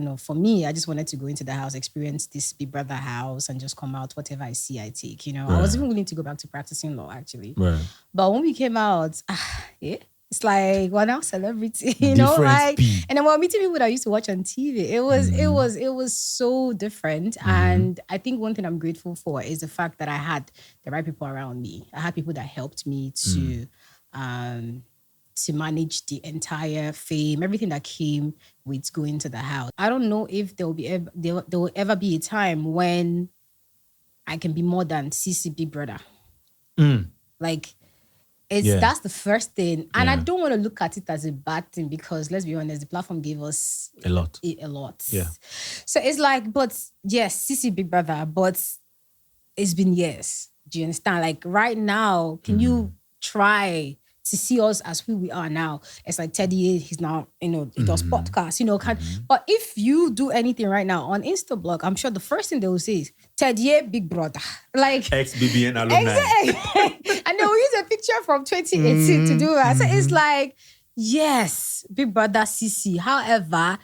know, for me, I just wanted to go into the house, experience this Big Brother house and just come out, whatever I see, I take, you know. I was even willing to go back to practicing law, actually. Right. But when we came out, it's like we're now celebrity, you know, like, and then we're meeting people that I used to watch on TV. It was so different. And I think one thing I'm grateful for is the fact that I had the right people around me. I had people that helped me to manage the entire fame, everything that came with going to the house. I don't know if there will ever be a time when I can be more than CC Big Brother. Like, that's the first thing. And I don't want to look at it as a bad thing because, let's be honest, the platform gave us a lot. Yeah. So it's like, but yes, CC Big Brother, but it's been years. Do you understand? Like right now, can you try to see us as who we are now? It's like Teddy, he's now, you know, he does podcasts, you know. But if you do anything right now on Instablog, I'm sure the first thing they will say is Teddy Big Brother. Like ex-BBN alumni. Exactly. And they will use a picture from 2018 to do that. So it's like, yes, Big Brother CC. However,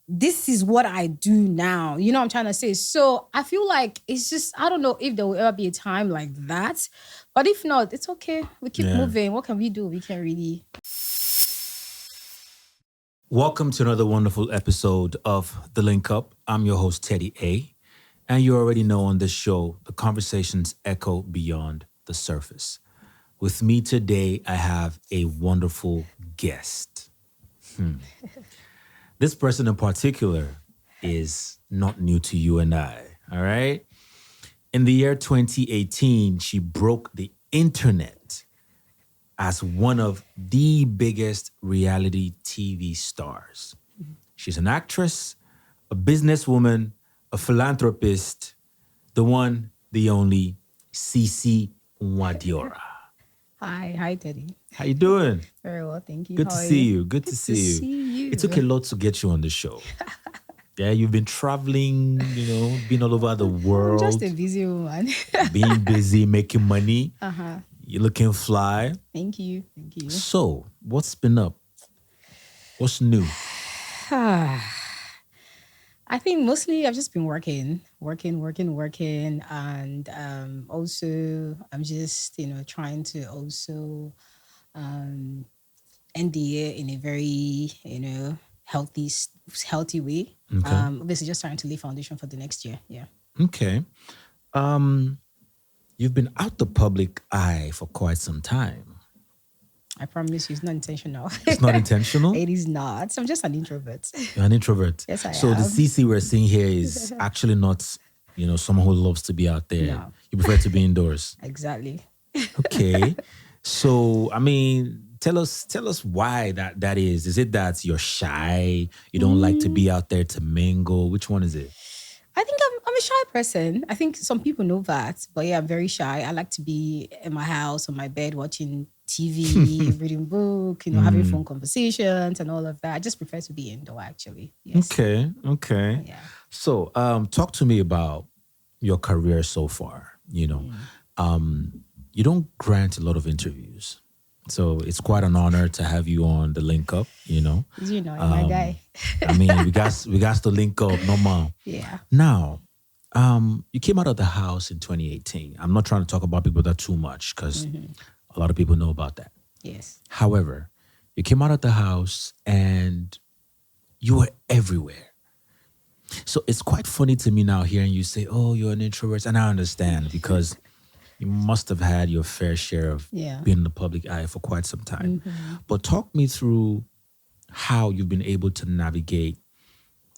this is what I do now. You know what I'm trying to say? So I feel like it's just, I don't know if there will ever be a time like that. But if not, it's okay. We keep moving. What can we do? We can really. Welcome to another wonderful episode of The Link Up. I'm your host, Teddy A. And you already know on this show, the conversations echo beyond the surface. With me today, I have a wonderful guest. This person in particular is not new to you and I, all right? In the year 2018, she broke the internet as one of the biggest reality TV stars. She's an actress, a businesswoman, a philanthropist, the one, the only, CeE Nwadiora. Hi, Teddy. How you doing? Very well, thank you. Good to see you. Good to see you. It took a lot to get you on the show. Yeah, you've been traveling, you know, been all over the world. I'm just a busy woman. Being busy, making money. You're looking fly. Thank you. So, what's been up? What's new? I think mostly I've just been working. And also I'm just, you know, trying to also end the year in a very, you know, healthy way. Okay. Obviously just trying to lay foundation for the next year. Yeah. Okay. You've been out the public eye for quite some time. I promise you, it's not intentional. It's not intentional? It is not. I'm just an introvert. You're an introvert? Yes, I am. So the CC we're seeing here is actually not, you know, someone who loves to be out there. No. You prefer to be indoors. Exactly. Okay. So, I mean, tell us why that is. Is it that you're shy? You don't like to be out there to mingle? Which one is it? I think I'm a shy person. I think some people know that. But yeah, I'm very shy. I like to be in my house, on my bed, watching TV, reading book, you know, having phone conversations and all of that. I just prefer to be indoor, actually. Yes. Okay. Yeah. So, talk to me about your career so far. You know, you don't grant a lot of interviews. So it's quite an honor to have you on The Link Up, you know. You know, you're my guy. I mean, we got to link up, no more. Yeah. Now, you came out of the house in 2018. I'm not trying to talk about Big Brother too much because a lot of people know about that. Yes. However, you came out of the house and you were everywhere. So it's quite funny to me now hearing you say, oh, you're an introvert. And I understand because you must have had your fair share of being in the public eye for quite some time. But talk me through how you've been able to navigate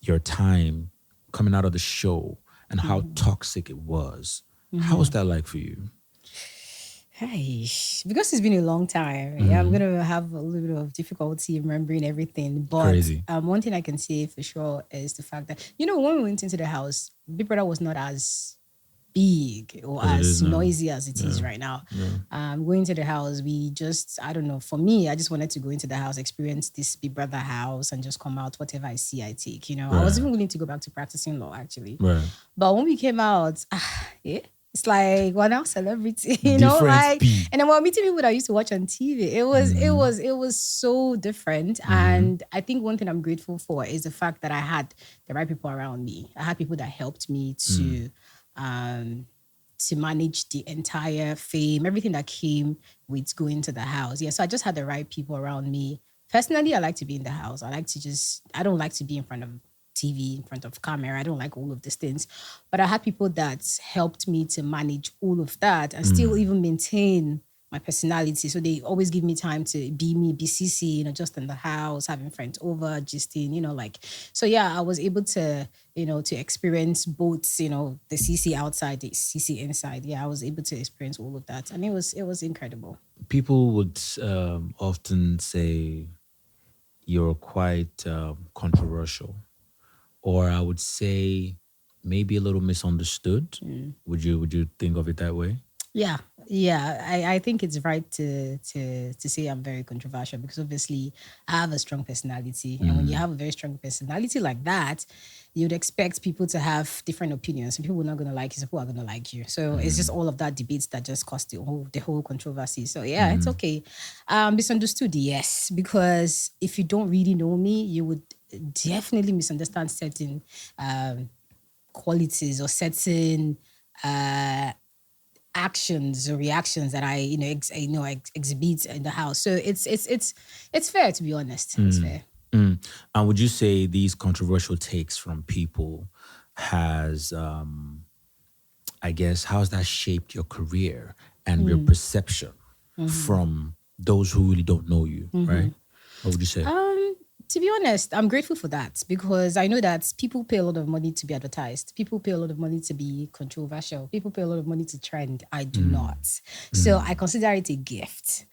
your time coming out of the show and how toxic it was. How was that like for you? Hey, because it's been a long time, I'm going to have a little bit of difficulty remembering everything. But Crazy. One thing I can say for sure is the fact that, you know, when we went into the house, Big Brother was not as big or as noisy as it is right now. Going to the house, we just, I don't know, for me, I just wanted to go into the house, experience this Big Brother house and just come out, whatever I see, I take, you know. I was even willing to go back to practicing law, actually. Right. But when we came out, It's like one now celebrity, Different like, speed. and then we're meeting people that I used to watch on TV. It was so different. And I think one thing I'm grateful for is the fact that I had the right people around me. I had people that helped me to manage the entire fame, everything that came with going to the house. Yeah, so I just had the right people around me. Personally, I like to be in the house. I don't like to be in front of TV, in front of camera. I don't like all of these things. But I had people that helped me to manage all of that and still even maintain my personality. So they always give me time to be me, be CC, just in the house, having friends over, just so yeah, I was able to, to experience both, the CC outside, the CC inside. Yeah, I was able to experience all of that. And it was incredible. People would often say you're quite controversial, or I would say maybe a little misunderstood. Would you think of it that way? Yeah, I think it's right to say I'm very controversial because obviously I have a strong personality, and when you have a very strong personality like that, you'd expect people to have different opinions. Some people are not going to like you, some people are going to like you. So it's just all of that debates that just caused the whole controversy. So yeah, it's okay. Misunderstood, yes, because if you don't really know me, you would definitely misunderstand certain qualities or certain actions or reactions that I exhibit in the house. So it's fair, to be honest. It's fair. And would you say these controversial takes from people has, I guess, how has that shaped your career and your perception from those who really don't know you, right? What would you say? To be honest, I'm grateful for that because I know that people pay a lot of money to be advertised. People pay a lot of money to be controversial. People pay a lot of money to trend. I do not. So I consider it a gift.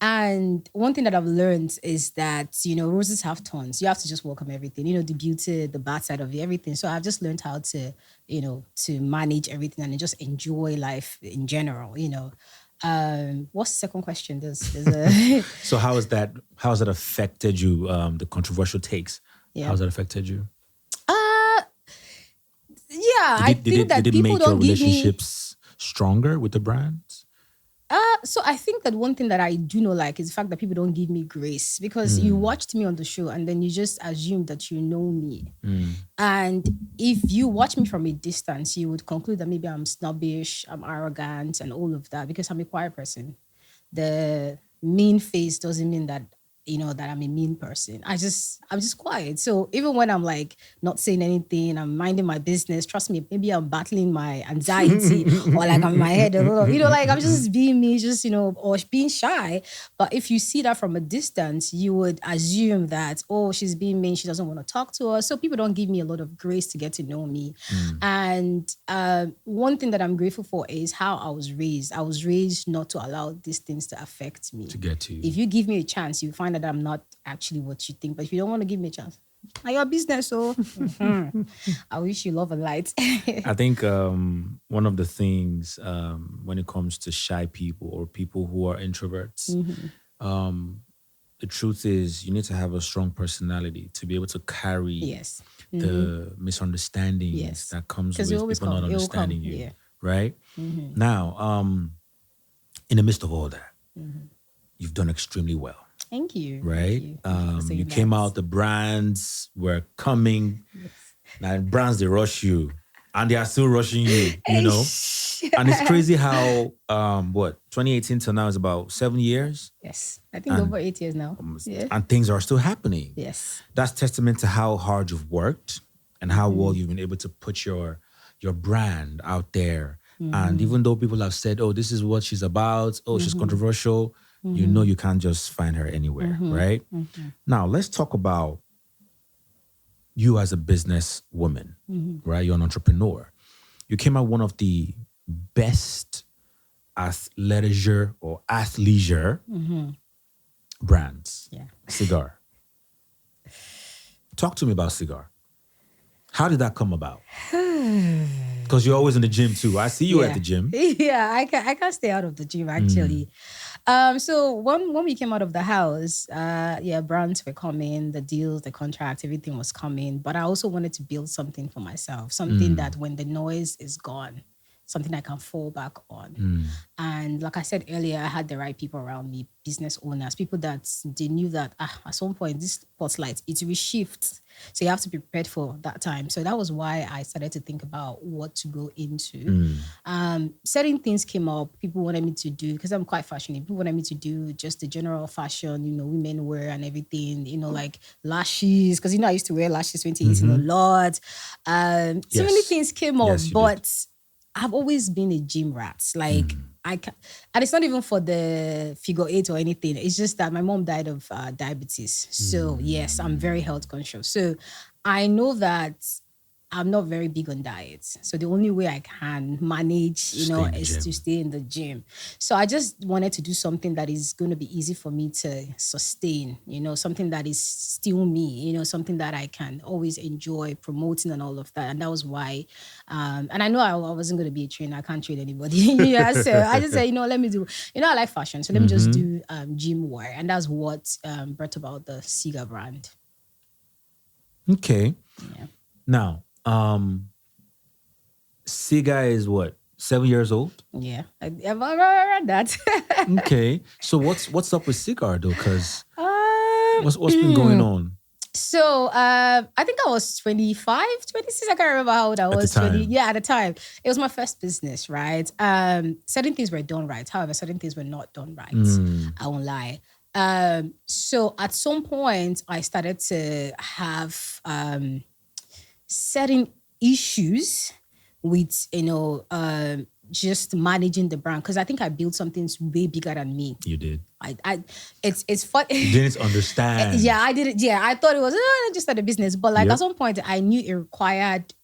And one thing that I've learned is that, roses have thorns. You have to just welcome everything, the beauty, the bad side of it, everything. So I've just learned how to, to manage everything and just enjoy life in general, What's the second question? There's a So how has that affected you? The controversial takes. Yeah. How has that affected you? Yeah, I think that did it people make your don't give me. relationships stronger with the brands? So I think that one thing that I do not like is the fact that people don't give me grace because you watched me on the show and then you just assume that you know me. And if you watch me from a distance, you would conclude that maybe I'm snobbish, I'm arrogant and all of that because I'm a quiet person. The mean face doesn't mean that, that I'm a mean person. I'm just quiet. So even when I'm like not saying anything, I'm minding my business, trust me, maybe I'm battling my anxiety or like I'm in my head, like I'm just being me, just, or being shy. But if you see that from a distance, you would assume that, oh, she's being mean, she doesn't want to talk to us. So people don't give me a lot of grace to get to know me. And one thing that I'm grateful for is how I was raised. I was raised not to allow these things to affect me. To get to you. If you give me a chance, you find that I'm not actually what you think. But if you don't want to give me a chance, I your business. So I wish you love and light. I think one of the things when it comes to shy people or people who are introverts, the truth is you need to have a strong personality to be able to carry the misunderstandings that comes with people not understanding you. Yeah. Right? Now, in the midst of all that, you've done extremely well. Thank you. Right? You came out, the brands were coming. Yes. Now, brands, they rush you. And they are still rushing you, And it's crazy how, 2018 till now is about 7 years? Yes. I think over 8 years now. And things are still happening. Yes. That's testament to how hard you've worked and how well you've been able to put your brand out there. And even though people have said, oh, this is what she's about, oh, she's controversial, you can't just find her anywhere, right? Now, let's talk about you as a business woman, right? You're an entrepreneur. You came out one of the best athleisure or athleisure brands, Cigar. Talk to me about Cigar. How did that come about? Because you're always in the gym too. I see you at the gym. Yeah, I can't stay out of the gym actually. So when we came out of the house, yeah, brands were coming, the deals, the contract, everything was coming. But I also wanted to build something for myself, something that when the noise is gone, something I can fall back on. And like I said earlier, I had the right people around me, business owners, people that they knew that at some point this spotlight, it will shift. So you have to be prepared for that time. So that was why I started to think about what to go into. Certain things came up. People wanted me to do, because I'm quite fashionable, people wanted me to do just the general fashion, women wear and everything, like lashes, because I used to wear lashes 2018 a lot. So many things came up, Yes, you but did. I've always been a gym rat. Like I can, and it's not even for the figure eight or anything. It's just that my mom died of diabetes. So yes, I'm very health conscious. So I know that I'm not very big on diets. So the only way I can manage, Stay in the is gym. to stay in the gym. So I just wanted to do something that is going to be easy for me to sustain, something that is still me, something that I can always enjoy promoting and all of that. And that was why, and I know I wasn't going to be a trainer. I can't train anybody. Yeah. So I just said, let me do, I like fashion. So let me just do gym wear. And that's what brought about the Siga brand. Okay. Yeah. Now, Siga is what, 7 years old? Yeah. I've read that. Okay. So what's up with Cigar though? Because what's been going on So I think I was 25, 26. I can't remember how old I at the was. 20. time? Yeah, at the time. It was my first business, right? Certain things were done right. However, certain things were not done right. I won't lie. So at some point, I started to have certain issues with, just managing the brand, because I think I built something way bigger than me. You did. It's fun. You didn't understand. Yeah, I did it. Yeah, I thought it was just at a business, but like Yep. at some point, I knew it required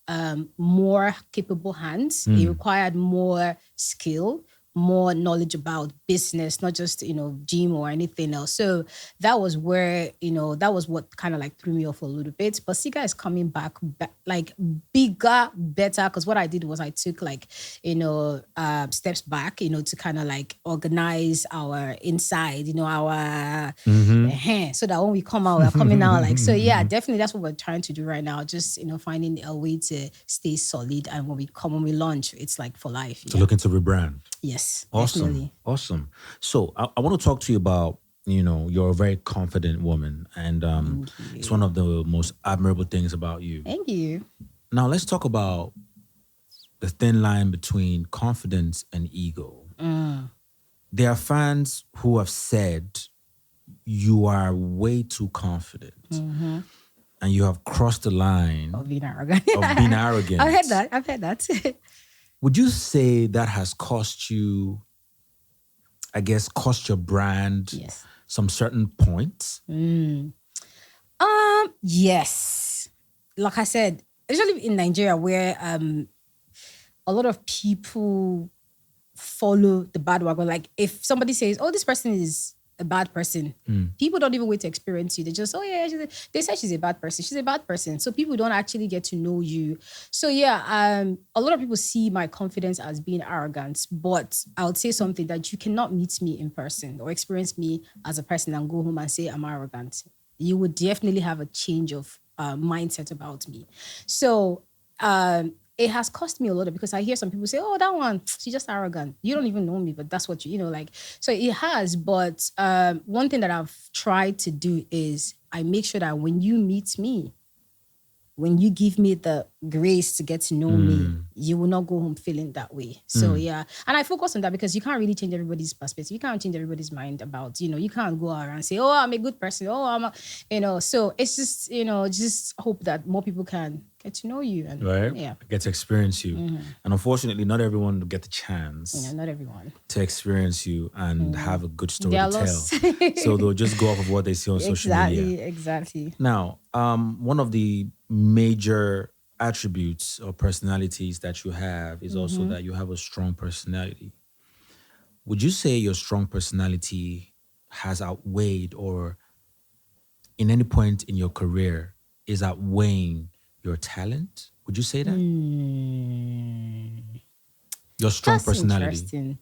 more capable hands. It required more skill, more knowledge about business, not just gym or anything else. So that was where that was what kind of like threw me off a little bit. But Sika is coming back like bigger, better, because what I did was I took like steps back, to kind of like organize our inside, our so that when we come out, we're coming out like so. Yeah, definitely that's what we're trying to do right now. Just finding a way to stay solid, and when we launch, it's like for life. So looking to rebrand. Yes, Awesome. definitely. Awesome. So I want to talk to you about, you're a very confident woman, and it's one of the most admirable things about you. Thank you. Now let's talk about the thin line between confidence and ego. There are fans who have said you are way too confident and you have crossed the line Of being arrogant. I've heard that. Would you say that has cost you, cost your brand Yes. some certain points? Yes. Like I said, especially in Nigeria, where a lot of people follow the bad wagon. Like if somebody says, "Oh, this person is a bad person," people don't even wait to experience you. They just, "Oh yeah, they said she's a bad person. She's a bad person." So people don't actually get to know you. So yeah, a lot of people see my confidence as being arrogant, but I would say something that you cannot meet me in person or experience me as a person and go home and say I'm arrogant. You would definitely have a change of mindset about me. So it has cost me a lot because I hear some people say, "Oh, that one, she's just arrogant. You don't even know me, but that's what you like." So it has. But one thing that I've tried to do is I make sure that when you meet me, when you give me the grace to get to know me, you will not go home feeling that way. So yeah, and I focus on that because you can't really change everybody's perspective. You can't change everybody's mind about, you can't go around and say, "Oh, I'm a good person. Oh, I'm a," so it's just, just hope that more people can get to know you. And Right? Yeah. Get to experience you. And unfortunately, not everyone will get the chance Not everyone. to experience you and have a good story They to are tell. lost. So they'll just go off of what they see on social media. Exactly. Now, one of the major attributes or personalities that you have is also that you have a strong personality. Would you say your strong personality has outweighed, or in any point in your career is outweighing your talent? Would you say that? Your strong That's personality. interesting.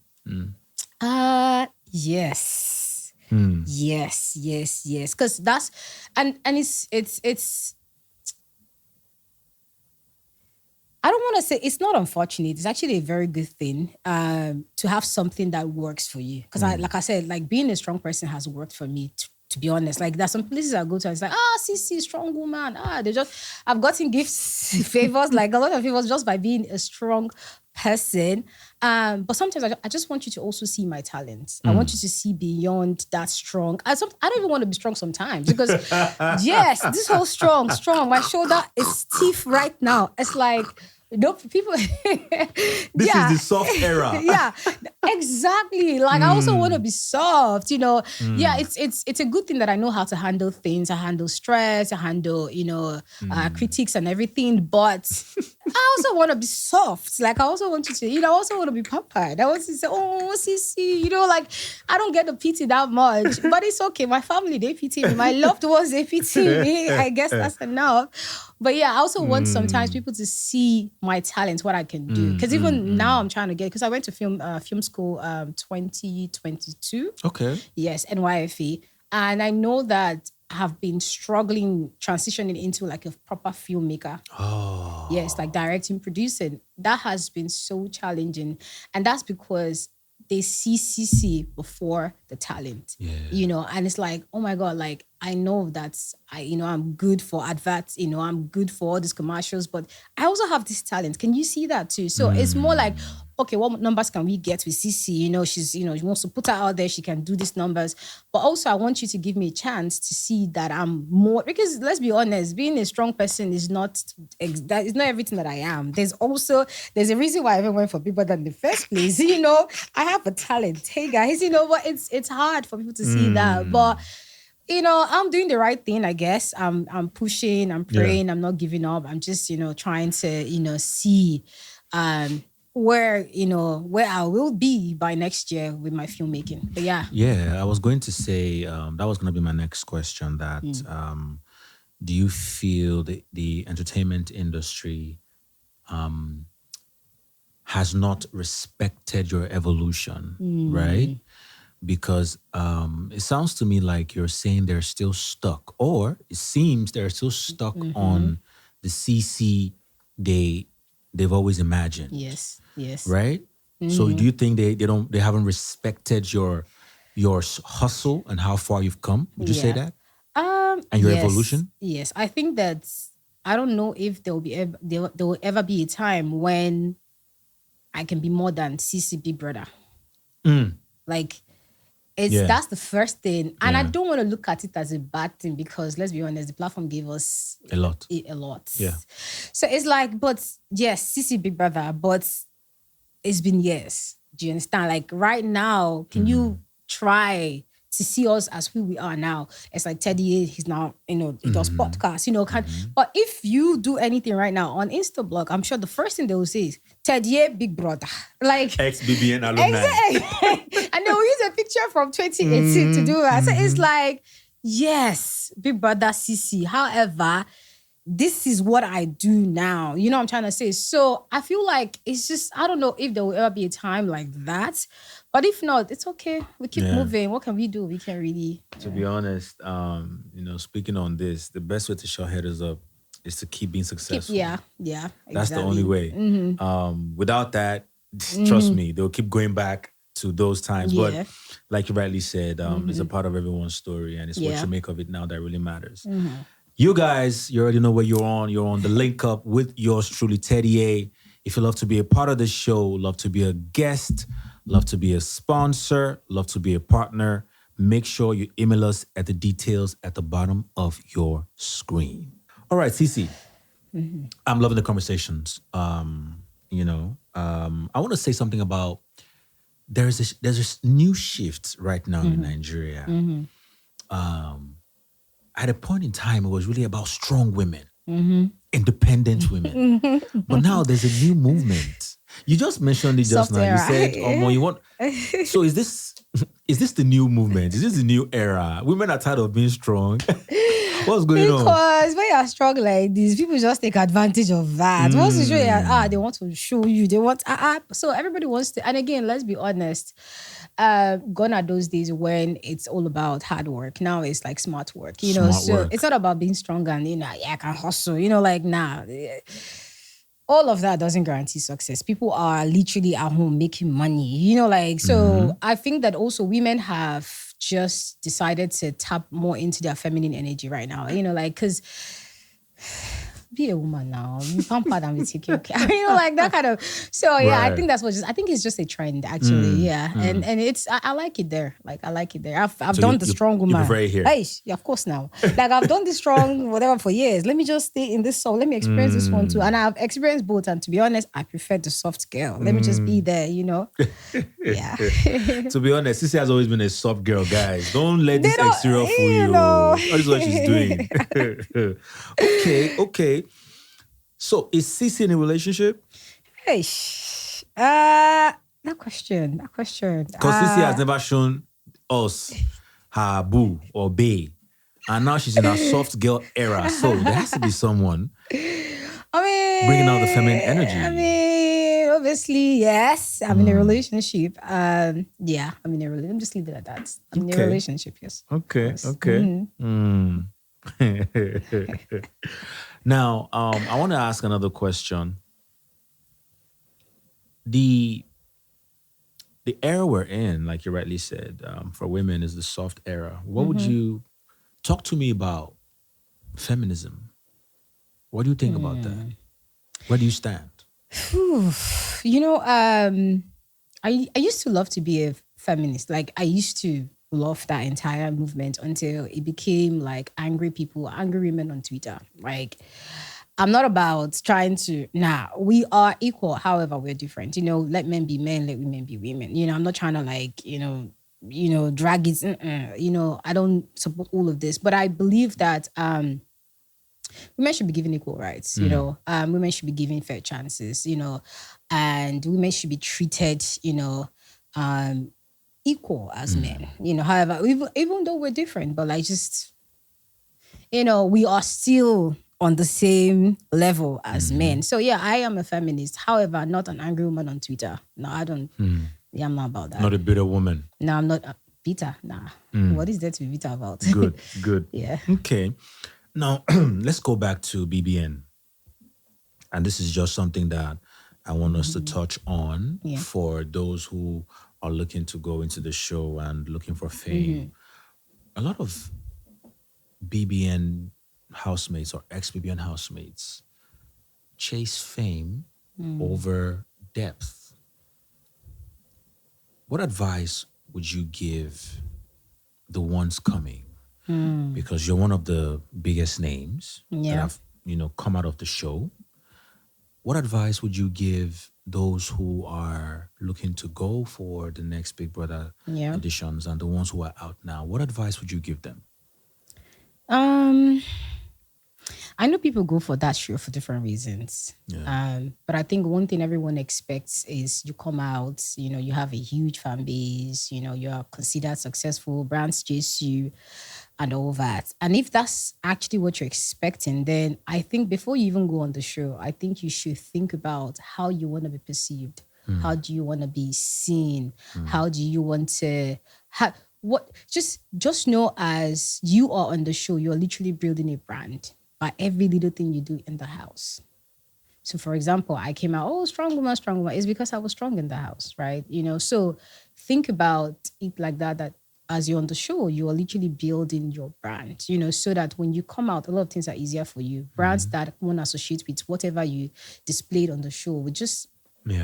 Yes. Yes. Because that's and it's I don't want to say it's not unfortunate. It's actually a very good thing to have something that works for you. Because like I said, like being a strong person has worked for me. To be honest, like there's some places I go to, and it's like, CC, strong woman. I've gotten gifts, favors, like a lot of favors just by being a strong person. But sometimes I just want you to also see my talents. I want you to see beyond that strong. I don't even want to be strong sometimes because yes, this whole strong. My shoulder is stiff right now. It's like people. This is the soft era. Yeah, exactly. Like I also want to be soft. Yeah, it's a good thing that I know how to handle things. I handle stress. I handle critiques and everything. But I also want to be soft. Like I also want you to, I also want to be pampered. I want to say, oh, Sissy, like I don't get the pity that much, but it's okay. My family, they pity me. My loved ones, they pity me. I guess that's enough. But yeah, I also want sometimes people to see my talents, what I can do. Because even now I'm trying to because I went to film school 2022. Okay. Yes, NYFE. And I know that I have been struggling transitioning into like a proper filmmaker. Oh. Yes, like directing, producing. That has been so challenging. And that's because they see CC before the talent. Yeah. And it's like, oh my God, like I know that I'm good for adverts, I'm good for all these commercials, but I also have this talent. Can you see that too? So it's more like, okay, what numbers can we get with CC? She's, she wants to put her out there. She can do these numbers. But also I want you to give me a chance to see that I'm more, because let's be honest, being a strong person is not everything that I am. There's a reason why I even went for Big Brother in the first place. I have a talent. Hey guys, but it's hard for people to see that. But I'm doing the right thing, I guess. I'm pushing, I'm praying, I'm not giving up. I'm just, trying to, see where I will be by next year with my filmmaking. But yeah. Yeah, I was going to say, that was going to be my next question, that do you feel the entertainment industry has not respected your evolution, right? Because it sounds to me like you're saying they're still stuck, or it seems they're still stuck on the CC they've always imagined. Yes. Right? So do you think they haven't respected your hustle and how far you've come? Would you say that? And your evolution? Yes. I think that I don't know if there will ever be a time when I can be more than CC Big Brother. Like that's the first thing. And I don't want to look at it as a bad thing because let's be honest, the platform gave us a lot. Yeah. So it's like, but yes, CC Big Brother, but it's been years. Do you understand? Like right now, can you try to see us as who we are now? It's like Teddy, he's now, he does podcasts, but if you do anything right now on Instablog, I'm sure the first thing they will say is Teddy Big Brother. Like ex-BBN alumni. Exactly. And they will use a picture from 2018 to do that. So it's like, yes, Big Brother CC. However, this is what I do now. You know what I'm trying to say? So I feel like it's just, I don't know if there will ever be a time like that. But if not, it's okay. We keep moving. What can we do? We can really... To be honest, speaking on this, the best way to shut headers up is to keep being successful. Yeah, exactly. That's the only way. Without that, trust me, they'll keep going back to those times. But like you rightly said, it's a part of everyone's story, and it's what you make of it now that really matters. You guys, you already know where you're on. You're on the link up with yours truly, Teddy A. If you love to be a part of the show, love to be a guest, love to be a sponsor, love to be a partner, make sure you email us at the details at the bottom of your screen. All right, Cece. I'm loving the conversations. I want to say something about there's this new shift right now in Nigeria. At a point in time, it was really about strong women, independent women. But now there's a new movement. You just mentioned it just Soft now. You era. said, you want. So is this the new movement? Is this the new era? Women are tired of being strong. What's going on? Because when you're strong like this, people just take advantage of that. Once you show you, they want to show you, they want, so everybody wants to, and again, let's be honest, gone are those days when it's all about hard work. Now it's like smart work, Smart so work. it's not about being strong and, I can hustle, like, nah. All of that doesn't guarantee success. People are literally at home making money, so I think that also women have just decided to tap more into their feminine energy right now, because be a woman now, you pamper them, we take care. Like that kind of. So yeah, I Right. think I think it's just a trend actually. Yeah. And it's, I like it there. Like I like it there. I've So done the strong woman. You prefer it here? Hey, yeah, of course now. Like I've done the strong whatever for years. Let me just stay in this soul. Let me experience this one too. And I've experienced both. And to be honest, I prefer the soft girl. Let me just be there, Yeah. To be honest, Sissy has always been a soft girl, guys. Don't let this don't- exterior fool you you. know. That is what she's doing. Okay. So is Sissy in a relationship? Hey, that question. Because Sissy has never shown us her boo or bae. And now she's in her soft girl era. So there has to be someone bringing out the feminine energy. Obviously, yes. I'm in a relationship. Yeah, I'm in a relationship. I'm just leave it at that. I'm in a relationship, yes. Okay. Now, I want to ask another question. The era we're in, like you rightly said, for women is the soft era. What would you talk to me about feminism? What do you think about that? Where do you stand? I used to love to be a feminist. Like I used to love that entire movement until it became like angry women on Twitter. Like I'm not about trying to, we are equal. However, we're different. Let men be men, let women be women. I'm not trying to like, drag it. I don't support all of this, but I believe that women should be given equal rights. Women should be given fair chances. And women should be treated, equal as men. However, even though we're different, but like just, we are still on the same level as men. So yeah, I am a feminist. However, not an angry woman on Twitter. No, I don't. Yeah, I'm not about that. Not a bitter woman. No, I'm not bitter. Nah. What is there to be bitter about? Good. Yeah. Okay. Now, let's go back to BBN. And this is just something that I want us to touch on for those who are looking to go into the show and looking for fame. A lot of BBN housemates or ex-BBN housemates chase fame over depth. What advice would you give the ones coming? Because you're one of the biggest names that have, come out of the show. What advice would you give those who are looking to go for the next Big Brother editions and the ones who are out now? What advice would you give them? I know people go for that show for different reasons. But I think one thing everyone expects is you come out, you have a huge fan base, you are considered successful, brands chase you and all that. And if that's actually what you're expecting, then I think before you even go on the show, I think you should think about how you want to be perceived. How do you want to be seen? How do you want to just know as you are on the show, you're literally building a brand by every little thing you do in the house. So for example, I came out, strong woman. It's because I was strong in the house, right? So think about it like that as you're on the show, you are literally building your brand, so that when you come out, a lot of things are easier for you. Brands that want to associate with whatever you displayed on the show would just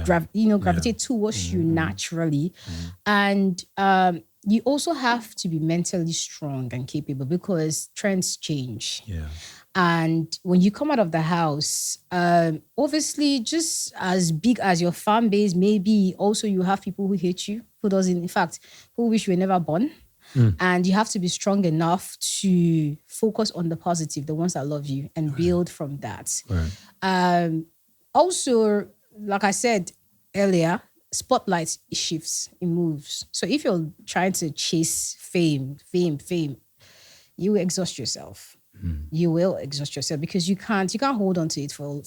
gravitate towards you naturally. And you also have to be mentally strong and capable because trends change. And when you come out of the house, obviously, just as big as your fan base may be, also you have people who hate you, who wish you were never born. And you have to be strong enough to focus on the positive, the ones that love you, and build from that. Also, like I said, earlier, spotlight shifts, it moves. So if you're trying to chase fame, you will exhaust yourself. You will exhaust yourself because you can't hold on to it for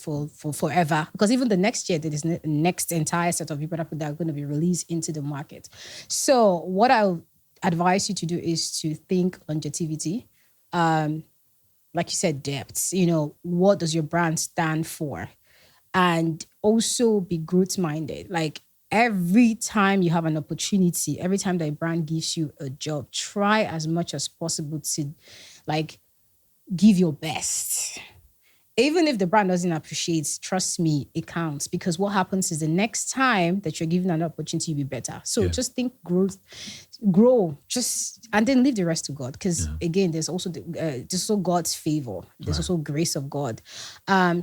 forever. Because even the next year, there is next entire set of people that are going to be released into the market. So what I'll advise you to do is to think longevity. Like you said, depth. What does your brand stand for? And also be growth minded. Like every time you have an opportunity, every time that a brand gives you a job, try as much as possible to like give your best. Even if the brand doesn't appreciate, trust me, it counts. Because what happens is the next time that you're given an opportunity, you'll be better. So just think grow, and then leave the rest to God. Because again, there's also God's favor. There's also grace of God.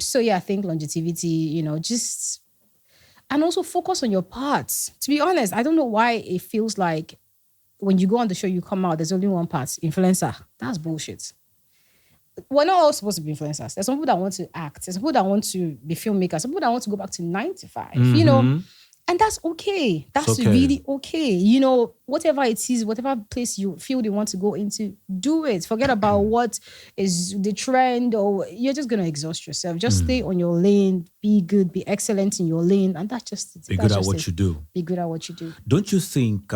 So I think longevity, and also focus on your parts. To be honest, I don't know why it feels like when you go on the show, you come out, there's only one part, influencer. That's bullshit. We're not all supposed to be influencers. There's some people that want to act. There's some people that want to be filmmakers. Some people that want to go back to 9 to 5, and that's okay. That's really okay. Whatever it is, whatever place you feel they want to go into, do it. Forget about what is the trend or you're just going to exhaust yourself. Just stay on your lane, be good, be excellent in your lane. And that's just it. Be good at what you do. Be good at what you do. Don't you think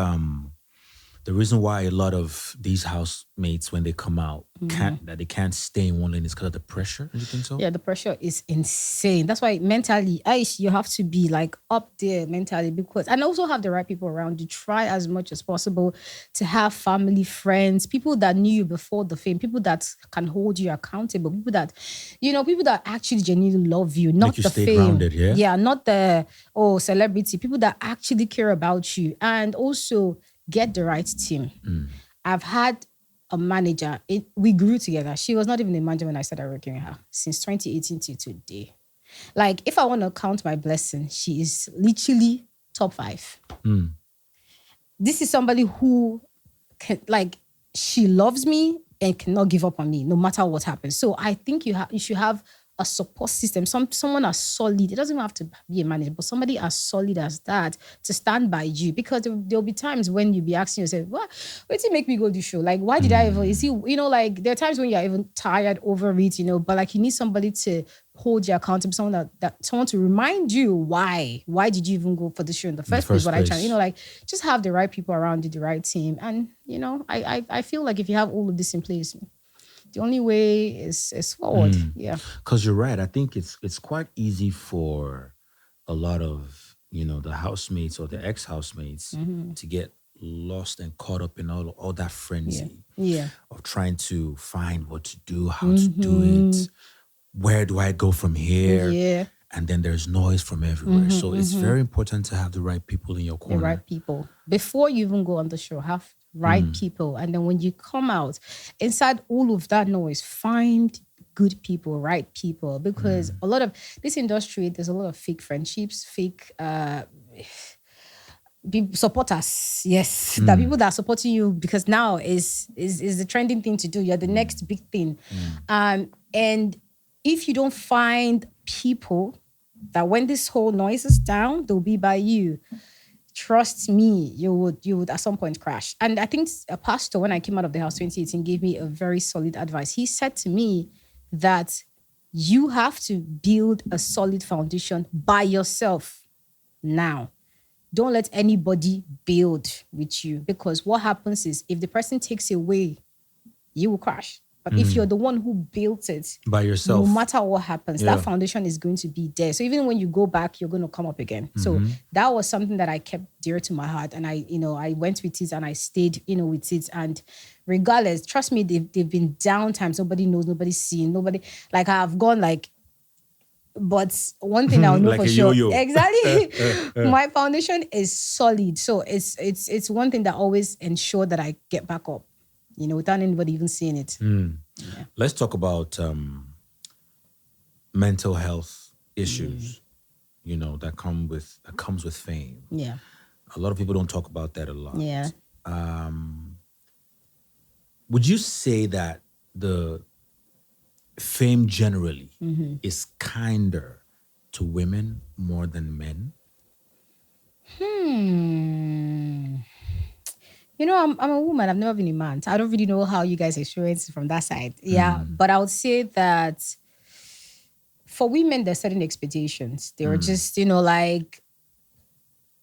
the reason why a lot of these housemates, when they come out, they can't stay in one lane is because of the pressure? Do you think so? Yeah, the pressure is insane. That's why mentally, you have to be like up there mentally, and also have the right people around you. Try as much as possible to have family, friends, people that knew you before the fame, people that can hold you accountable, people that, people that actually genuinely love you, not the stay fame. Grounded, yeah, not the celebrity, people that actually care about you, and also get the right team. I've had a manager. We grew together. She was not even a manager when I started working with her. Since 2018 to today. Like, if I want to count my blessing, she is literally top 5. This is somebody who can, she loves me and cannot give up on me no matter what happens. So I think you should have a support system, someone as solid. It doesn't have to be a manager, but somebody as solid as that to stand by you. Because there'll be times when you'll be asking yourself, why did it make me go this show? Like, why did I ever, there are times when you're even tired over it, but you need somebody to hold you accountable, someone someone to remind you why did you even go for the show in the first place? Just have the right people around you, the right team. And, I feel like if you have all of this in place, the only way is forward. Yeah. Because you're right. I think it's quite easy for a lot of, the housemates or the ex-housemates to get lost and caught up in all that frenzy of trying to find what to do, how to do it. Where do I go from here? Yeah. And then there's noise from everywhere. So it's very important to have the right people in your corner. The right people. Before you even go on the show, have right people. And then when you come out, inside all of that noise, find good people, right people. Because a lot of this industry, there's a lot of fake friendships, fake supporters. Yes. The people that are supporting you because now is the trending thing to do. You're the next big thing. And if you don't find people that when this whole noise is down, they'll be by you. Trust me, you would at some point crash. And I think a pastor, when I came out of the house 2018, gave me a very solid advice. He said to me that you have to build a solid foundation by yourself now. Don't let anybody build with you, because what happens is if the person takes away, you will crash. But if you're the one who built it by yourself, no matter what happens, that foundation is going to be there. So even when you go back, you're going to come up again. So that was something that I kept dear to my heart. And I went with it and I stayed, with it. And regardless, trust me, they've been down times. Nobody knows, nobody's seen, nobody, I've gone but one thing I'll know like for a sure. yo-yo. Exactly. My foundation is solid. So it's one thing that always ensure that I get back up. Without anybody even seeing it. Yeah. Let's talk about mental health issues, that comes with fame. Yeah. A lot of people don't talk about that a lot. Yeah. Would you say that the fame generally is kinder to women more than men? Hmm. You know, I'm a woman. I've never been a man. So I don't really know how you guys experience it from that side. Yeah. But I would say that for women, there's certain expectations. They were just, like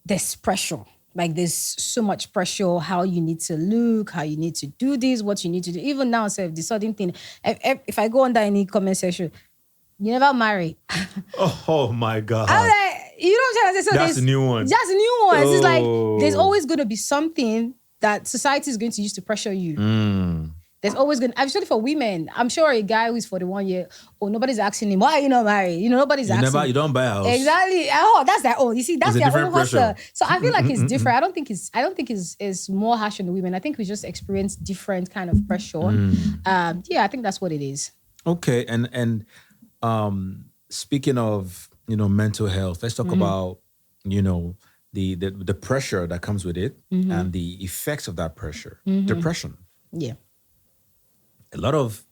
there's pressure. Like there's so much pressure, how you need to look, how you need to do this, what you need to do. Even now, so the certain thing, if I go under any comment section, you never marry. Oh my I'm God. like, you know what I'm trying to say? So That's a new one. That's a new one. It's like there's Oh. always going to be something that society is going to use to pressure you. There's always going to, actually for women, I'm sure a guy who's 41 years, nobody's asking him, why are you not married? Nobody's asking him. You don't buy a house. Exactly. Oh, that's their own. You see, that's It's a their different own hustle. pressure. So I feel like it's different. I don't think it's more harsh on the women. I think we just experience different kind of pressure. Yeah, I think that's what it is. Okay. And speaking of, mental health, let's talk about, the pressure that comes with it and the effects of that pressure. Depression. Yeah. A lot of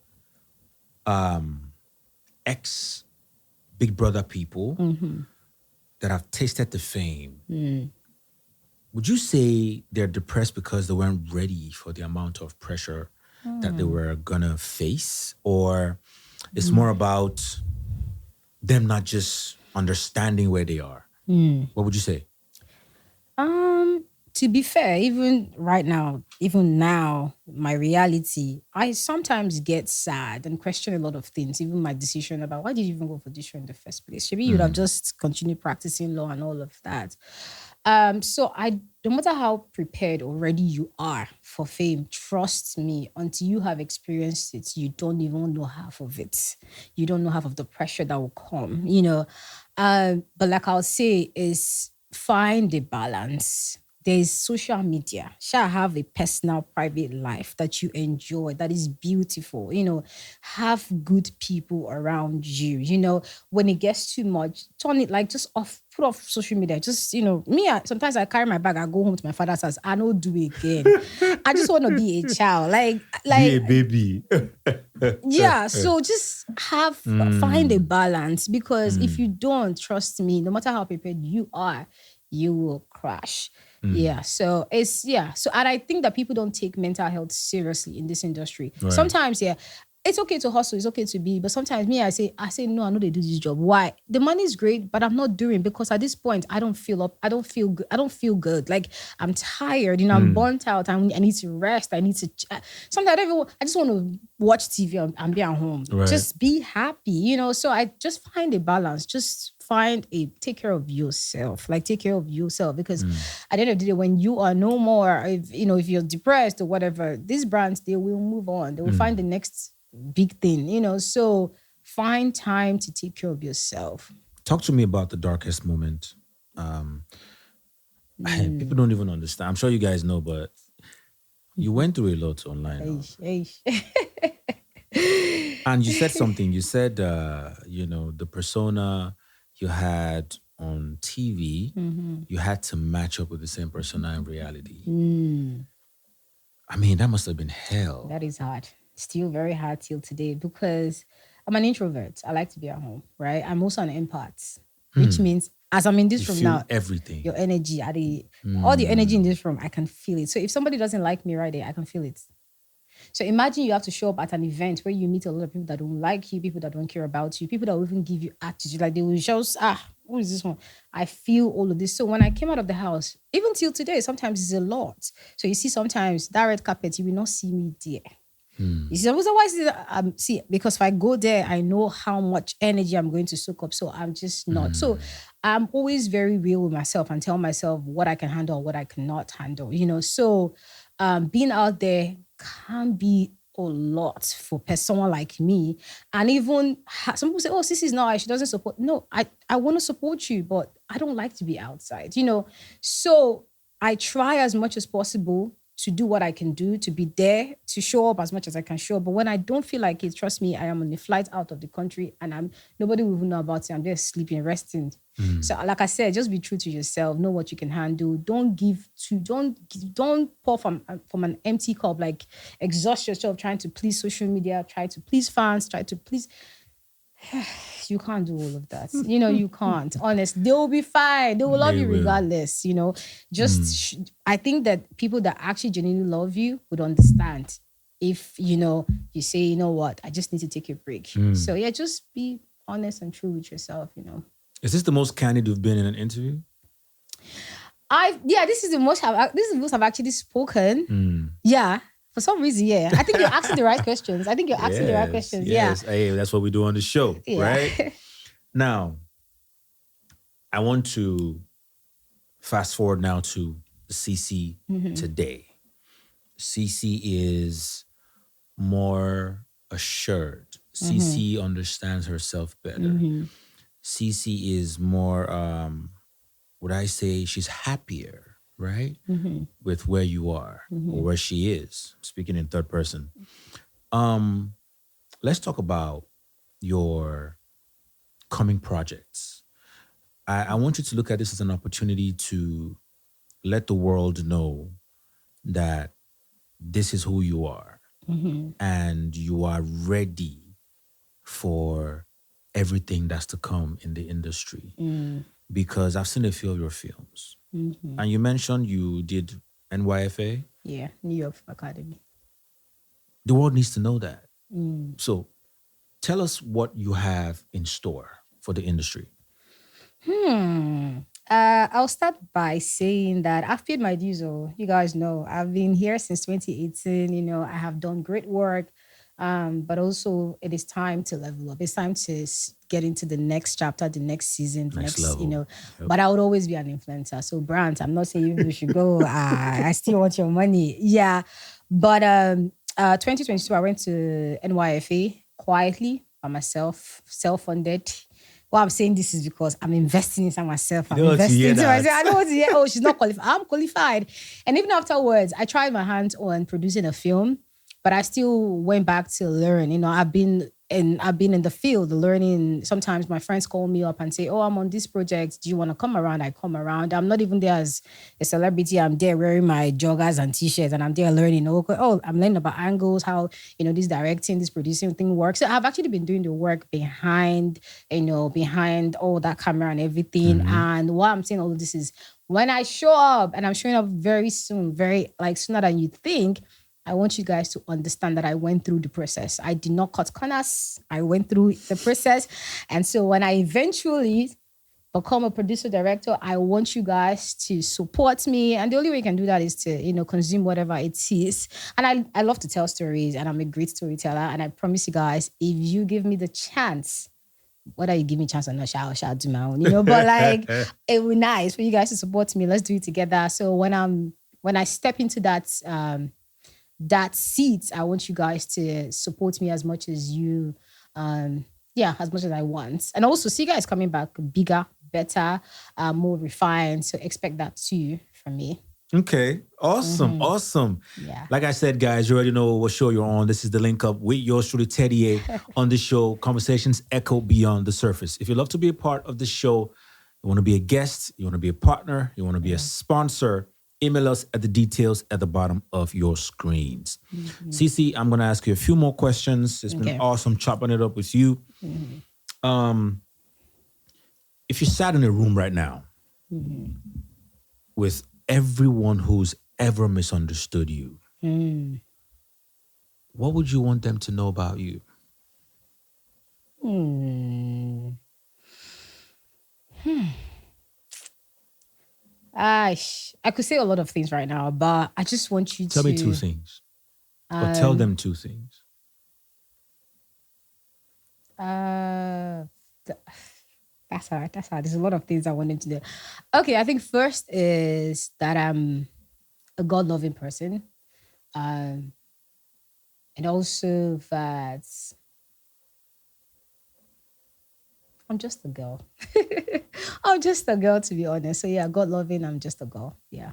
ex Big Brother people that have tasted the fame. Would you say they're depressed because they weren't ready for the amount of pressure that they were gonna face? Or it's more about them not just understanding where they are? What would you say? To be fair, even right now, even now, my reality, I sometimes get sad and question a lot of things, even my decision about why did you even go for this show in the first place? Maybe you would have just continued practicing law and all of that. So no matter how prepared already you are for fame, trust me, until you have experienced it, you don't even know half of it. You don't know half of the pressure that will come, But like I'll say is find a balance. There's social media. Shall have a personal, private life that you enjoy, that is beautiful. Have good people around you. When it gets too much, turn it like just off, put off social media. Just, sometimes I carry my bag, I go home to my father's house. I don't do it again. I just want to be a child. Like Be a baby. yeah, so just find a balance, because if you don't, trust me, no matter how prepared you are, you will crash. Yeah, so and I think that people don't take mental health seriously in this industry. Right. Sometimes, it's okay to hustle, it's okay to be, but sometimes I say no, I know they do this job. Why? The money is great, but I'm not doing, because at this point I don't feel good. I don't feel good. Like I'm tired, I'm burnt out. I need to rest. I need to. Sometimes I just want to watch TV and be at home. Right. Just be happy, So I just find a balance. Just take care of yourself. Like take care of yourself, because at the end of the day, when you are no more, if you're depressed or whatever, these brands, they will move on. They will find the next big thing, so find time to take care of yourself. Talk to me about the darkest moment. People don't even understand. I'm sure you guys know, but you went through a lot online. And you said something. You said, the persona you had on TV, you had to match up with the same persona in reality. I mean, that must have been hell. That is hard. Still very hard till today, because I'm an introvert. I like to be at home, right? I'm also an empath, which means as I'm in this room now, everything. Your energy, all the energy in this room, I can feel it. So if somebody doesn't like me right there, I can feel it. So imagine you have to show up at an event where you meet a lot of people that don't like you, people that don't care about you, people that will even give you attitude. Like they will just, who is this one? I feel all of this. So when I came out of the house, even till today, sometimes it's a lot. So you see, sometimes that red carpet, you will not see me there. You see, because if I go there, I know how much energy I'm going to soak up. So I'm just not. So I'm always very real with myself and tell myself what I can handle and what I cannot handle. So being out there can be a lot for someone like me. And even some people say, oh, Sissy is not, she doesn't support. No, I want to support you, but I don't like to be outside, So I try as much as possible to do what I can do, to be there, to show up as much as I can show up. But when I don't feel like it, trust me, I am on a flight out of the country and nobody will even know about it. I'm just sleeping, resting. So like I said, just be true to yourself. Know what you can handle. Don't pour from an empty cup. Like exhaust yourself trying to please social media, try to please fans, try to please. You can't do all of that. You can't. Honest. They will be fine. They will love They you will. regardless. I think that people that actually genuinely love you would understand if, you say, you know what, I just need to take a break. So yeah, just be honest and true with yourself. Is this the most candid you've been in an interview? This is the most I've actually spoken. Yeah. For some reason, yeah. I think you're asking the right questions. Yes. Hey, that's what we do on the show, Yeah. right? Now, I want to fast forward now to the CC today. CC is more assured. CC understands herself better. CC is more, would I say she's happier, right? With where you are or where she is, speaking in third person. Let's talk about your coming projects. I want you to look at this as an opportunity to let the world know that this is who you are and you are ready for everything that's to come in the industry. Because I've seen a few of your films. And you mentioned you did NYFA. Yeah, New York Film Academy. The world needs to know that. So tell us what you have in store for the industry. I'll start by saying that I've paid my dues. You guys know I've been here since 2018. I have done great work. But also it is time to level up. It's time to get into the next chapter, the next season, the next level. Yep. But I would always be an influencer. So brands, I'm not saying you should go. I still want your money. Yeah. But 2022, I went to NYFA quietly by myself, self-funded. Why I'm saying this is because I'm investing inside myself. I'm investing into myself. I don't want to hear, she's not qualified. I'm qualified. And even afterwards, I tried my hands on producing a film. But I still went back to learn. I've been in the field learning. Sometimes my friends call me up and say, "Oh, I'm on this project. Do you want to come around?" I come around. I'm not even there as a celebrity. I'm there wearing my joggers and t-shirts, and I'm there learning. I'm learning about angles, how this directing, this producing thing works. So I've actually been doing the work behind all that camera and everything. And what I'm saying all of this is when I show up, and I'm showing up very soon, sooner than you think. I want you guys to understand that I went through the process. I did not cut corners. I went through the process. And so when I eventually become a producer director, I want you guys to support me. And the only way you can do that is to, consume whatever it is. And I love to tell stories, and I'm a great storyteller. And I promise you guys, if you give me the chance, whether you give me a chance or not, I'll do my own, but it would be nice for you guys to support me. Let's do it together. So when I step into that seat, I want you guys to support me as much as as much as I want. And also see you guys coming back bigger, better, more refined. So expect that too from me. Okay. Awesome. Awesome. Yeah. Like I said, guys, you already know what show you're on. This is the link up with yours truly, Teddy A, on the show. Conversations echo beyond the surface. If you'd love to be a part of the show, you want to be a guest, you want to be a partner, you want to be a sponsor, email us at the details at the bottom of your screens. CC, I'm going to ask you a few more questions. It's been awesome chopping it up with you. If you sat in a room right now with everyone who's ever misunderstood you, what would you want them to know about you? I could say a lot of things right now, but I just want you to... Tell me two things. Or tell them two things. That's all right. There's a lot of things I wanted to do. Okay, I think first is that I'm a God-loving person. And also that I'm just a girl. I'm just a girl, to be honest. So yeah, God-loving, I'm just a girl. Yeah.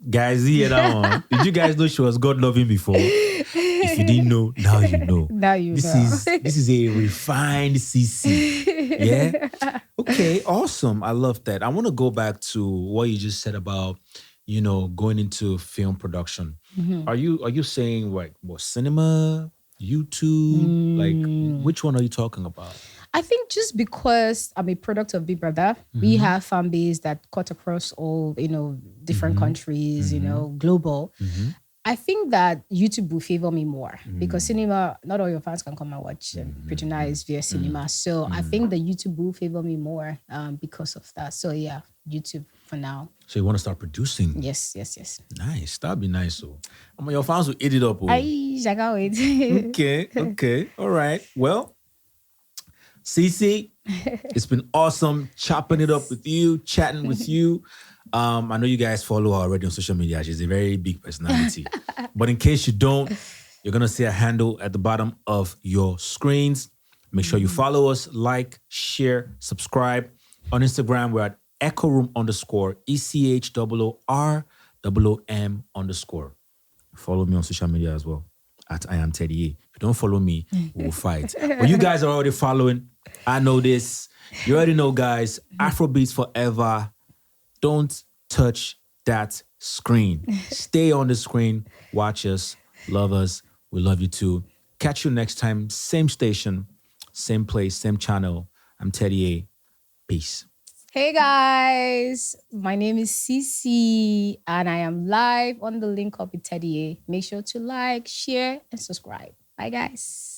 Guys, hear that one. Did you guys know she was God-loving before? If you didn't know, now you know. Now you know. This is a refined CC. Yeah? Okay, awesome. I love that. I want to go back to what you just said about, going into film production. Are you saying like more cinema, YouTube? Like, which one are you talking about? I think just because I'm a product of Big Brother, we have fan base that cut across all, different countries, global. I think that YouTube will favor me more because cinema, not all your fans can come and watch and patronize via cinema. So I think the YouTube will favor me more because of that. So yeah, YouTube for now. So you want to start producing? Yes. Nice. That'd be nice. So, your fans will eat it up. Oh. I can't wait. Okay. All right. Well, CeE, it's been awesome chopping it up with you, chatting with you. I know you guys follow her already on social media. She's a very big personality. But in case you don't, you're going to see a handle at the bottom of your screens. Make sure you follow us, like, share, subscribe. On Instagram, we're at Echooroom _ ECHOOROOM _ Follow me on social media as well at I am Teddy A. If you don't follow me, we'll fight. But you guys are already following. I know this. You already know, guys. Afrobeats forever. Don't touch that screen. Stay on the screen. Watch us. Love us. We love you too. Catch you next time. Same station, same place, same channel. I'm Teddy A. Peace. Hey guys, my name is CeE and I am live on the Link Up with Teddy A. Make sure to like, share, and subscribe. Bye guys.